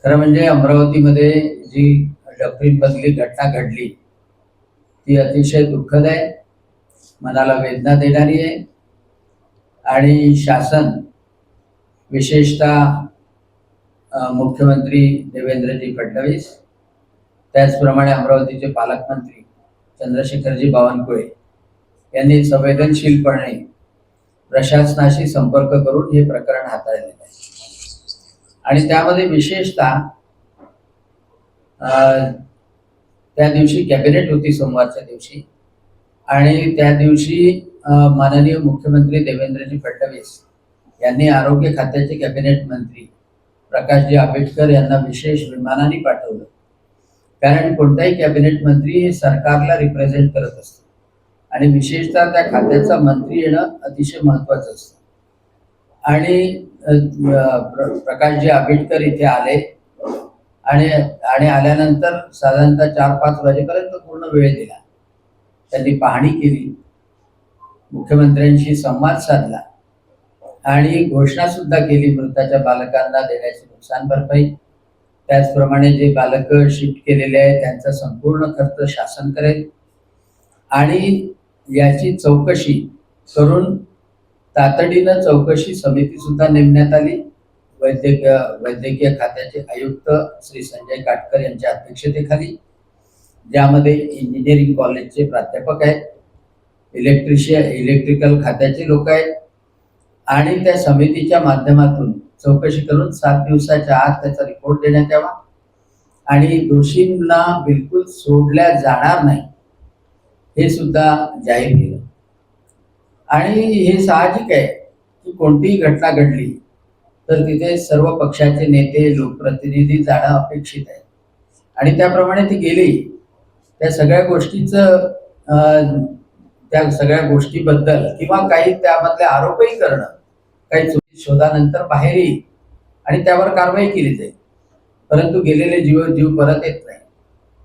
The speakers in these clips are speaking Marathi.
खरं म्हणजे अमरावतीमध्ये जी डफरीमधली घटना घडली ती अतिशय दुःखद आहे, मनाला वेदना देणारी आहे. आणि शासन विशेषतः मुख्यमंत्री देवेंद्रजी फडणवीस, त्याचप्रमाणे अमरावतीचे पालकमंत्री चंद्रशेखरजी बावनकुळे यांनी संवेदनशीलपणे प्रशासनाशी संपर्क करून हे प्रकरण हाताळलेले आहे. आणि त्यामध्ये विशेषतः त्या दिवशी कॅबिनेट होती सोमवारच्या दिवशी, आणि त्या दिवशी माननीय मुख्यमंत्री देवेंद्रजी फडणवीस यांनी आरोग्य खात्याचे कॅबिनेट मंत्री प्रकाशजी आंबेडकर यांना विशेष विमानाने पाठवलं. कारण कोणताही कॅबिनेट मंत्री हे सरकारला रिप्रेझेंट करत असतो आणि विशेषतः त्या खात्याचा मंत्री येणं अतिशय महत्वाचं असतं. आणि प्रकाशजी आंबेडकर इथे आले आणि आल्यानंतर साधारणतः 4-5 वाजेपर्यंत पूर्ण वेळ दिला. त्यांनी पाहणी केली, मुख्यमंत्र्यांशी संवाद साधला आणि घोषणा सुद्धा केली मृताच्या बालकांना देण्याची नुकसान भरपाई. त्याचप्रमाणे जे बालक शिफ्ट केलेले आहेत त्यांचा संपूर्ण खर्च शासन करेल आणि याची चौकशी करून तातडीनं चौकशी समिती सुद्धा नेमण्यात आली. वैद्यकीय खात्याचे आयुक्त श्री संजय काटकर यांच्या अध्यक्षतेखाली, ज्यामध्ये इंजिनिअरिंग कॉलेजचे प्राध्यापक आहेत, इलेक्ट्रिकल खात्याचे लोक आहेत, आणि त्या समितीच्या माध्यमातून चौकशी करून 7 दिवसाच्या आत त्याचा रिपोर्ट देण्यात यावा आणि दोषींना बिलकुल सोडल्या जाणार नाही हे सुद्धा जाहीर केलं. आणि हे साहजिक आहे की कोणतीही घटना घडली तर तिथे सर्व पक्षाचे नेते, लोकप्रतिनिधी जाणं अपेक्षित आहे आणि त्याप्रमाणे ती गेली. त्या सगळ्या गोष्टीबद्दल किंवा काही त्यामधले आरोपही करणं, काही चुकी शोधानंतर बाहेर येईल आणि त्यावर कारवाई केली जाईल. परंतु गेलेले जीव परत येत नाही.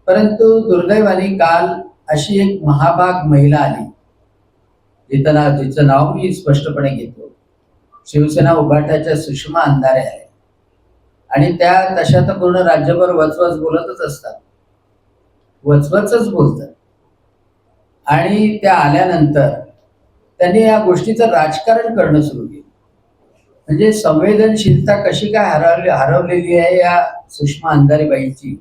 परंतु दुर्दैवाने काल अशी एक महाभाग महिला आली, जिचं नाव मी स्पष्टपणे घेतो. शिवसेना उभाटाच्या सुषमा अंधारे आहे आणि त्या तशा तर पूर्ण राज्यभर वचवच बोलतच असतात, वचवच बोलतात. आणि त्या आल्यानंतर त्यांनी या गोष्टीचं राजकारण करणं सुरू केलं. म्हणजे संवेदनशीलता कशी काय हरवलेली आहे या सुषमा अंधारे बाईची,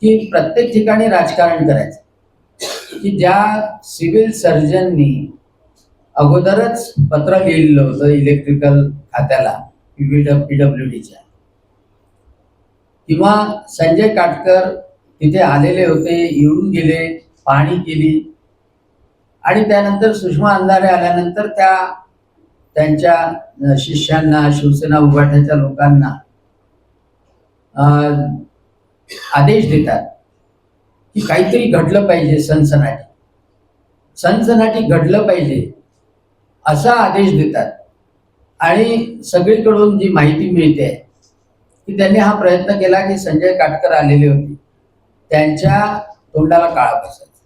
की प्रत्येक ठिकाणी राजकारण करायचं. की ज्या सिव्हिल सर्जननी अगोदरच पत्र लिहिलेलं होतं इलेक्ट्रिकल खात्याला, PWDच्या, किंवा संजय काटकर तिथे आलेले होते, येऊन गेले, पाहणी केली, आणि त्यानंतर सुषमा अंधारे आल्यानंतर त्यांच्या शिष्यांना, शिवसेना उभाटाच्या लोकांना आदेश देतात की काहीतरी घडलं पाहिजे, सनसनाटी घडलं पाहिजे असा आदेश देतात. आणि सगळीकडून जी माहिती मिळते की त्यांनी हा प्रयत्न केला की संजय काटकर आलेले होते, त्यांच्या तोंडाला काळा बसायचा,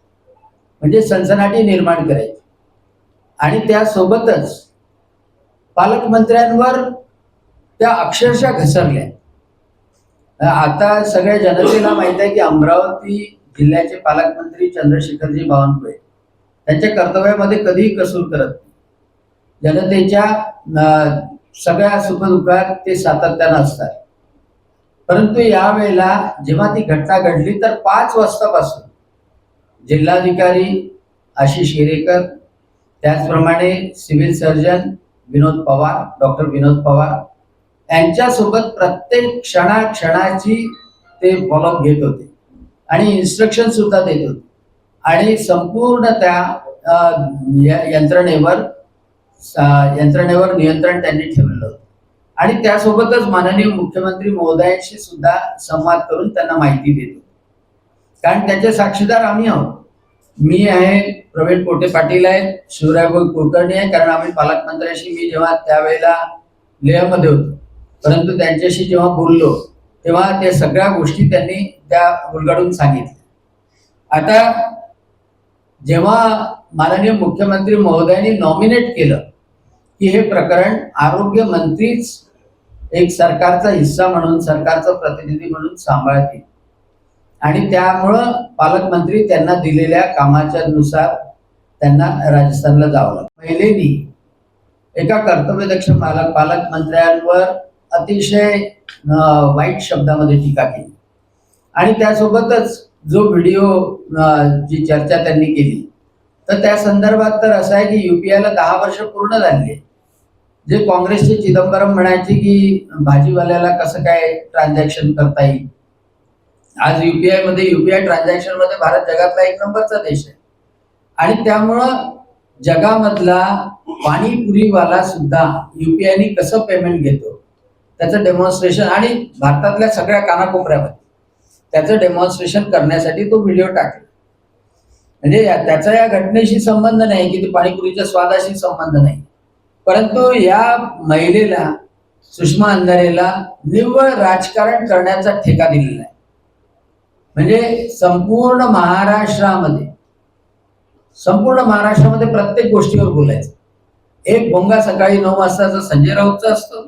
म्हणजे सनसनाटी निर्माण करायची. आणि त्यासोबतच पालकमंत्र्यांवर त्या अक्षरशः घसरल्या. आता सगळ्या जनतेला माहित आहे की अमरावती जिल्ह्याचे पालकमंत्री चंद्रशेखरजी बावनकुळे त्यांच्या कर्तव्यामध्ये कधीही कसूर करत नाही. जनतेच्या सगळ्या सुखदुःखात ते सातत्यानं असतात. परंतु यावेळेला जेव्हा ती घटना घडली तर 5 वाजतापासून जिल्हाधिकारी आशिष हिरेकर, त्याचप्रमाणे सिव्हिल सर्जन डॉक्टर विनोद पवार यांच्यासोबत प्रत्येक क्षणाची ते फॉलोअप घेत होते आणि इन्स्ट्रक्शन सुद्धा देत होते. आणि संपूर्ण त्या यंत्रणेवर नियंत्रण त्यांनी ठेवलं होतं. आणि त्यासोबतच माननीय मुख्यमंत्री महोदयांशी सुद्धा संवाद करून त्यांना माहिती देतो, कारण त्याचे साक्षीदार आम्ही आहोत. मी आहे, प्रवीण पोटे पाटील आहेत, शिवराय कुलकर्णी आहे, कारण आम्ही पालकमंत्र्यांशी, मी जेव्हा त्यावेळेला लेहमध्ये होतो, परंतु त्यांच्याशी जेव्हा बोललो तेव्हा त्या सगळ्या गोष्टी त्यांनी त्या उलगडून सांगितल्या. आता जेव्हा माननीय मुख्यमंत्री महोदयांनी नॉमिनेट केलं की हे प्रकरण आरोग्य मंत्रीच एक सरकारचा हिस्सा म्हणून, सरकारचा प्रतिनिधी म्हणून सांभाळतील आणि त्यामुळं पालकमंत्री त्यांना दिलेल्या कामाच्या नुसार त्यांना राजस्थानला जावं लागतं. महिलेनी एका कर्तव्यदक्ष पालकमंत्र्यांवर अतिशय वाईट शब्दामध्ये टीका केली आणि त्यासोबतच जो व्हिडिओ जी चर्चा त्यांनी केली, तर त्या संदर्भात तर असं आहे की युपीआयला 10 वर्ष पूर्ण झाली. जे काँग्रेसचे चिदंबरम म्हणायचे की भाजीवाल्याला कसं काय ट्रान्झॅक्शन करता येईल, आज युपीआय ट्रान्झॅक्शन मध्ये भारत जगातला 1 नंबरचा देश आहे आणि त्यामुळं जगामधला पाणीपुरीवाला सुद्धा युपीआयनी कसं पेमेंट घेतो त्याचं डेमॉन्स्ट्रेशन आणि भारतातल्या सगळ्या कानाकोपऱ्यामध्ये त्याचं डेमॉन्स्ट्रेशन करण्यासाठी तो व्हिडिओ टाकला. म्हणजे त्याचा या घटनेशी संबंध नाही की ते पाणीपुरीच्या स्वादाशी संबंध नाही, परंतु या महिलेला, सुषमा अंधारेला निव्वळ राजकारण करण्याचा ठेका दिलेला आहे. म्हणजे संपूर्ण महाराष्ट्रामध्ये प्रत्येक गोष्टीवर बोलायचं. एक भोंगा सकाळी 9 वाजताचा संजय राऊतचा असतो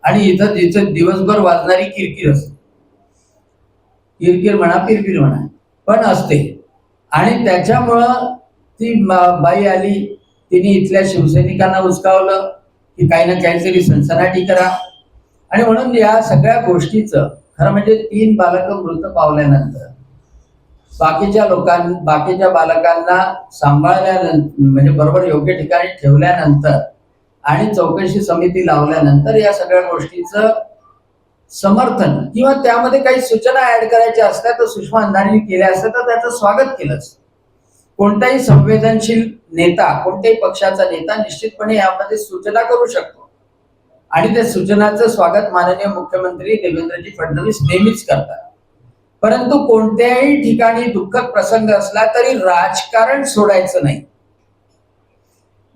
आणि इथं तिचं दिवसभर वाजणारी किरकिर असते. किरकिर म्हणा, पिरपिर म्हणा, पण असते. आणि त्याच्यामुळं ती बाई आली, तिने इथल्या शिवसैनिकांना उचकावलं की काही ना काहीतरी सनसनाटी करा आणि म्हणून या सगळ्या गोष्टीचं खरं म्हणजे 3 बालकं मृत पावल्यानंतर बाकीच्या बालकांना सांभाळल्यानंतर म्हणजे बरोबर योग्य ठिकाणी ठेवल्यानंतर आणि चौकशी समिती लावल्यानंतर या सगळ्या गोष्टीचं समर्थन किंवा त्यामध्ये काही सूचना ऍड करायच्या असतात तर सुषमा अंधारेंनी केल्या असतात तर त्याचं स्वागत केलं असतं. कोणताही संवेदनशील नेता, कोणत्याही पक्षाचा नेता निश्चितपणे यामध्ये सूचना करू शकतो आणि त्या सूचनाचं स्वागत माननीय मुख्यमंत्री देवेंद्रजी फडणवीस नेहमीच करतात. परंतु कोणत्याही ठिकाणी दुःखद प्रसंग असला तरी राजकारण सोडायचं नाही.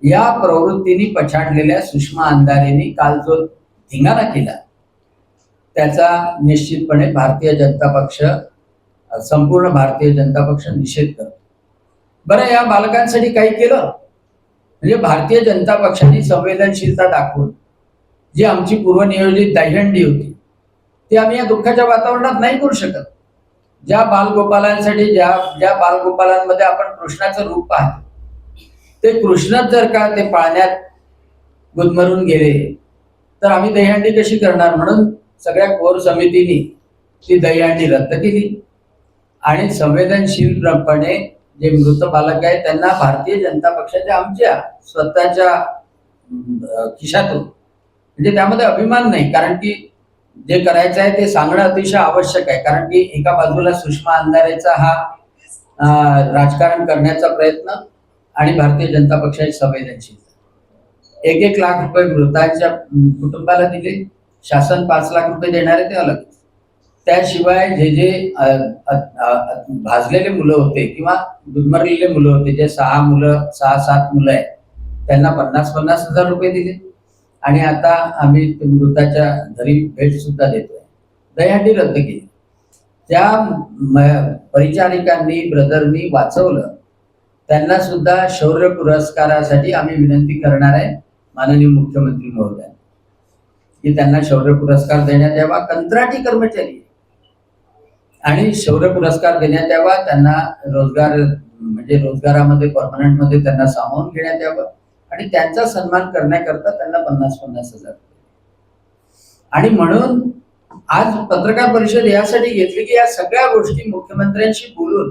या प्रवृत्तीने पछाडलेल्या सुषमा अंधारेंनी काल जो धिंगाणा केला त्याचा निश्चितपणे संपूर्ण भारतीय जनता पक्ष निषेध करतो. बरं, या बालकांसाठी काही केलं म्हणजे भारतीय जनता पक्षाने संवेदनशीलता दाखवून जी आमची पूर्वनियोजित दहीहंडी होती ती आम्ही या दुःखाच्या वातावरणात नाही करू शकत. ज्या बालगोपालांमध्ये आपण कृष्णाचं रूप पाहतो ते कृष्णच जर का ते पाळण्यात गुदमरून गेले तर आम्ही दहीहंडी कशी करणार. म्हणून सगळ्या कोर समितीने ती दहीहंडी रद्द केली आणि संवेदनशीलपणे जे मृत बालक आहेत त्यांना भारतीय जनता पक्षाच्या आमच्या स्वतःच्या खिशातून म्हणजे त्यामध्ये अभिमान नाही, कारण की जे करायचं आहे ते सांगणं अतिशय आवश्यक आहे. कारण की एका बाजूला सुषमा अंधारेचा हा राजकारण करण्याचा प्रयत्न आणि भारतीय जनता पक्षाची संवेदनशीलता. 1-1 लाख रुपये मृतांच्या कुटुंबाला दिले, शासन 5 लाख रुपये देणार आहे ते अलग. त्याशिवाय जे भाजलेले मुलं होते किंवा गुदमरलेले मुलं होते, जे 6-7 मुलं आहेत त्यांना 50-50 हजार रुपये दिले आणि आता आम्ही मृताच्या घरी भेट सुद्धा देतोय. दहीहंडी रद्द केली. त्या परिचारिकांनी, ब्रदरनी वाचवलं, त्यांना सुद्धा शौर्य पुरस्कारासाठी आम्ही विनंती करणार आहे माननीय मुख्यमंत्री महोदय की त्यांना शौर्य पुरस्कार देण्यात यावा. कंत्राटी कर्मचारी आणि शौर्य पुरस्कार देण्यात यावा. त्यांना रोजगारामध्ये परमनंट मध्ये त्यांना सामावून घेण्यात यावं आणि त्यांचा सन्मान करण्याकरता त्यांना 50-50 हजार. आणि म्हणून आज पत्रकार परिषद यासाठी घेतली की या सगळ्या गोष्टी मुख्यमंत्र्यांशी बोलून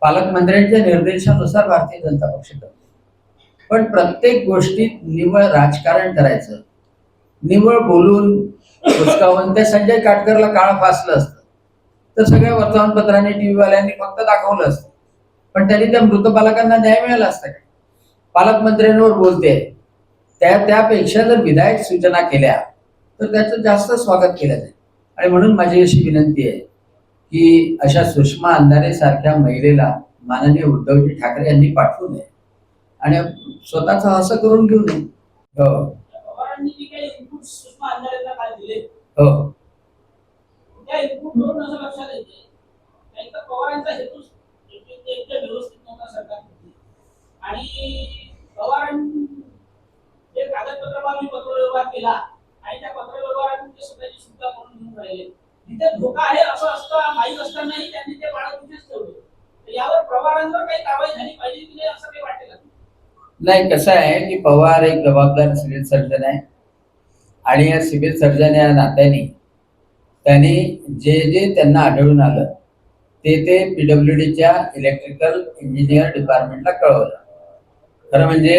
पालकमंत्र्यांच्या निर्देशानुसार भारतीय जनता पक्ष करते. पण प्रत्येक गोष्टीत निव्वळ राजकारण करायचं, निव्वळ बोलून उचकावून त्या संजय काटकरला काळ फासलं असतं तर सगळ्या वर्तमानपत्रांनी, टीव्हीवाल्यांनी फक्त दाखवलं असतं, पण त्यांनी त्या मृत बालकांना न्याय मिळाला असता का. पालकमंत्र्यांवर बोलते त्यापेक्षा जर विधायक सूचना केल्या तर त्याचं जास्त स्वागत केलं जाईल. आणि म्हणून माझी अशी विनंती आहे की अशा सुषमा अंधारे सारख्या महिलेला माननीय उद्धवजी ठाकरे यांनी पाठवू नये आणि स्वतःचा असं करून घेऊ नये. हो, त्या इनपुटवरून असं लक्षात येते की पवारांचा हेतू व्यवस्थित नव्हता सरकारमध्ये आणि पवारांनी जे कागदपत्र मी पत्रव्यवहार केला आणि त्या पत्रव्यवहारातून ते स्वतःची सुद्धा म्हणून घेऊन राहिले. तिथे धोका आहे असं असतं माहीत असतानाही त्यांनी ते बाळग तिथेच ठेवले. तर यावर पवारांवर काही कारवाई झाली पाहिजे की नाही असं काही वाटेल? नाही, कसं आहे की पवार एक जबाबदार सिव्हिल सर्जन आहे आणि या सिव्हिल सर्जन या नात्याने त्यांनी जे जे त्यांना आढळून आलं ते PWDच्या इलेक्ट्रिकल इंजिनियर डिपार्टमेंटला कळवलं. खरं म्हणजे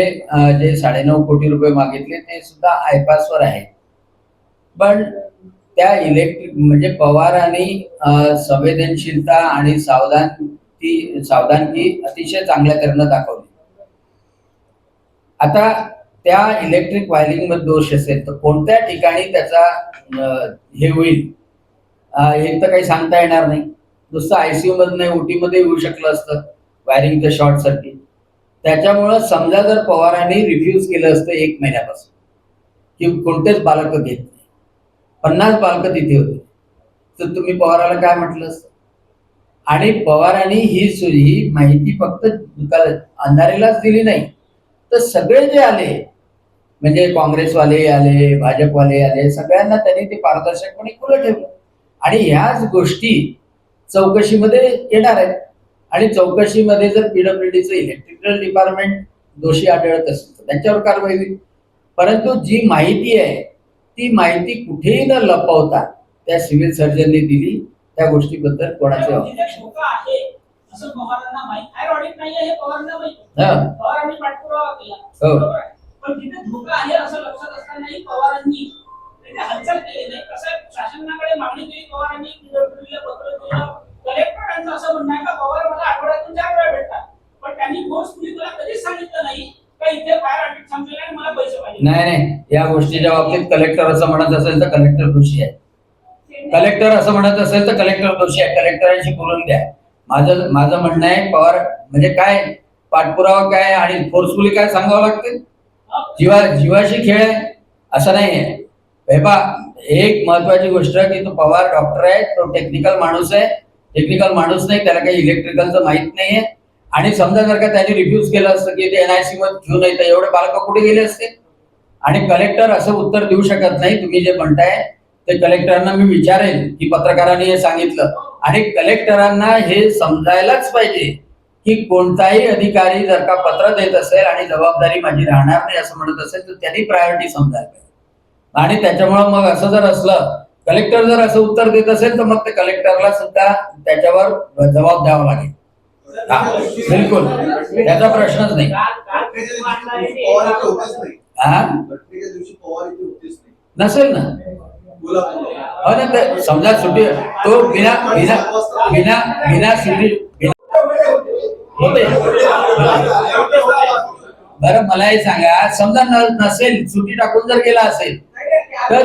जे 9.5 कोटी रुपये मागितले ते सुद्धा आयपासवर आहे. पण त्या इलेक्ट्रिक म्हणजे पवारांनी संवेदनशीलता आणि सावधानगी अतिशय चांगल्या तऱ्हेनं दाखवली. आता त्या इलेक्ट्रिक वायरिंग मध्ये दोष असेल तर कोणत्या ठिकाणी त्याचा हे होईल हे तर काही सांगता येणार नाही. नुसतं ICU मध्ये नाही, OT मध्ये होऊ शकलं असतं वायरिंगचं शॉर्ट सर्किट. त्याच्यामुळं समजा जर पवारांनी रिफ्यूज केलं असतं 1 महिन्यापासून की कोणतेच बालक घेत नाही, 50 बालकं तिथे होते, तर तुम्ही पवाराला काय म्हटलं असतं? आणि पवारांनी ही माहिती फक्त अंधारेलाच दिली नाही, तर सगळे जे आले म्हणजे काँग्रेसवाले आले, भाजपवाले आले, सगळ्यांना त्यांनी ते पारदर्शकपणे खुलं ठेवलं. आणि ह्याच गोष्टी चौकशीमध्ये येणार आहेत. आणि चौकशीमध्ये जर PWDचं इलेक्ट्रिकल डिपार्टमेंट दोषी आढळत असेल तर त्यांच्यावर कारवाई होईल. परंतु जी माहिती आहे ती माहिती कुठेही न लपवता त्या सिव्हिल सर्जनने दिली, त्या गोष्टीबद्दल कोणाचे धोका आहे असं पवारांना माहित आहे. ऑडिट नाही आहे हे पवारांना माहित. पवारांनी पाठपुरावा केला, बरोबर आहे. पण तिथे धोका आहे असं लक्षात असतानाही पवारांनी तिथे हालचाल केली नाही. कसं शासनाकडे मागणी केली पवारांनी, PWDला पत्र दिलं. कलेक्टरांचं असं म्हणणं आहे का पवार मला आठवड्यातून 4 वेळा भेटतात, पण त्यांनी फोर्सफुली तुला कधीच सांगितलं नाही का इथे फायर ऑडिट संपलेलं आहे मला पैसे पाहिजे. नाही, या गोष्टीच्या बाबतीत कलेक्टर असं म्हणत असेल तर कलेक्टर दोषी आहे. कलेक्टर असं म्हणत असेल तर कलेक्टर दोषी आहे. कलेक्टरांशी बोलून द्या. माझं म्हणणं आहे पवार म्हणजे काय पाठपुरावा काय आणि फोर्सफुली काय सांगावं लागते. जीवाशी खेळ आहे असं नाही आहे. हे पहा, एक महत्वाची गोष्ट की तो पवार डॉक्टर आहे, तो टेक्निकल माणूस आहे. टेक्निकल माणूस नाही, त्याला काही इलेक्ट्रिकलचं माहित नाहीये. आणि समजा जर का त्यांनी रिफ्यूज केलं असतं की ते NIC मध्ये घेऊन नाही तर एवढे बालक कुठे गेले असते. आणि कलेक्टर असं उत्तर देऊ शकत नाही. तुम्ही जे म्हणताय ते कलेक्टरांना मी विचारेल की पत्रकारांनी हे सांगितलं. आणि कलेक्टरांना हे समजायलाच पाहिजे की कोणताही अधिकारी जर का पत्र देत असेल आणि जबाबदारी माझी राहणार नाही असं म्हणत असेल तर त्यांनी प्रायोरिटी समजायला पाहिजे. आणि त्याच्यामुळं मग असं जर असलं, कलेक्टर जर असं उत्तर देत असेल तर मग ते कलेक्टरला सुद्धा त्याच्यावर जबाब द्यावा लागेल. बिलकुल, त्याचा प्रश्नच नाही. नसेल ना, हो ना. तर समजा सुट्टी तो बिना सुट्टी होते. बरं, मला हे सांगा, समजा नसेल, सुट्टी टाकून जर गेला असेल तर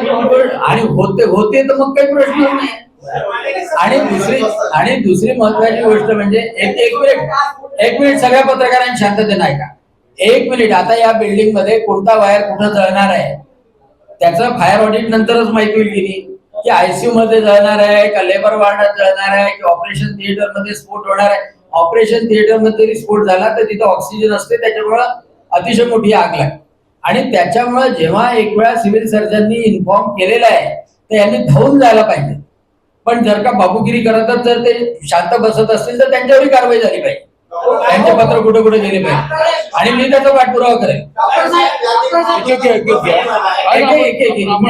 आणि होते तर मग काही प्रश्न नाही. आणि दुसरी महत्वाची गोष्ट म्हणजे एक मिनिट सगळ्या पत्रकारांनी शांततेने नाही का, 1 मिनिट. आता या बिल्डिंग मध्ये कोणता वायर कुठं जळणार आहे त्याचं फायर ऑडिट नंतरच माहिती होईल की नाही. की ICU मध्ये जळणार आहे का लेबर वॉर्डात जळणार आहे की ऑपरेशन थिएटर मध्ये स्फोट होणार आहे. ऑपरेशन थिएटर मध्ये जरी स्फोट झाला तर तिथं ऑक्सिजन असते, त्याच्यामुळं अतिशय मोठी आग लागते. आणि त्याच्यामुळे जेव्हा एक वेळा सिव्हिल सर्जननी इन्फॉर्म केलेलं आहे तर यांनी धावून जायला पाहिजे. पण जर का बाबूगिरी करतच जर ते शांत बसत असतील तर त्यांच्यावरही कारवाई झाली पाहिजे. त्यांचे पत्र कुठे कुठे गेले पाहिजे आणि मी त्याचा पाठपुरावा करेल.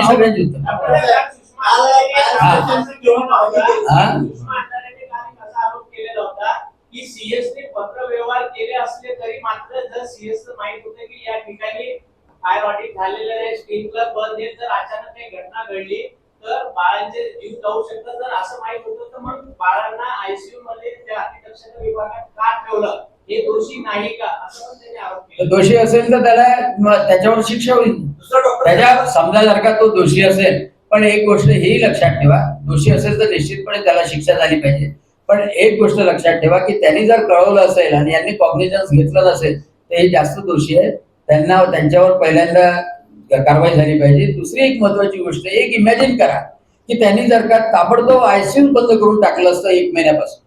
सगळ्यांची की CS ने पत्र व्यवहार केले असले तरी मात्र जर CS माहित होतं की या ठिकाणी फायर ऑडिट झालेलं आहे, स्प्रिंकलर बंद आहे, जर अचानक काही घटना घडली तर बाळांचे जीव जाऊ शकतात. जर असं माहित होतं तर मग बाळांना ICU मध्ये त्या अतिदक्षता विभागात का ठेवलं, हे दोषी नाही का असं पण त्यांनी आरोप केला. दोषी असेल तर त्याला त्याच्यावर शिक्षा होईल. त्याच्या समजा जर का तो दोषी असेल, पण एक गोष्ट ही लक्षात ठेवा, दोषी असेल तर निश्चितपणे त्याला शिक्षा झाली पाहिजे. पण एक गोष्ट लक्षात ठेवा की त्यांनी जर कळवलं असेल आणि यांनी कॉग्निझन्स घेतलं नसेल तर हे जास्त दोषी आहेत. त्यांच्यावर पहिल्यांदा कारवाई झाली पाहिजे. दुसरी एक महत्वाची गोष्ट, एक इमॅजिन करा की त्यांनी जर का ताबडतोब ICU बंद करून टाकलं असतं 1 महिन्यापासून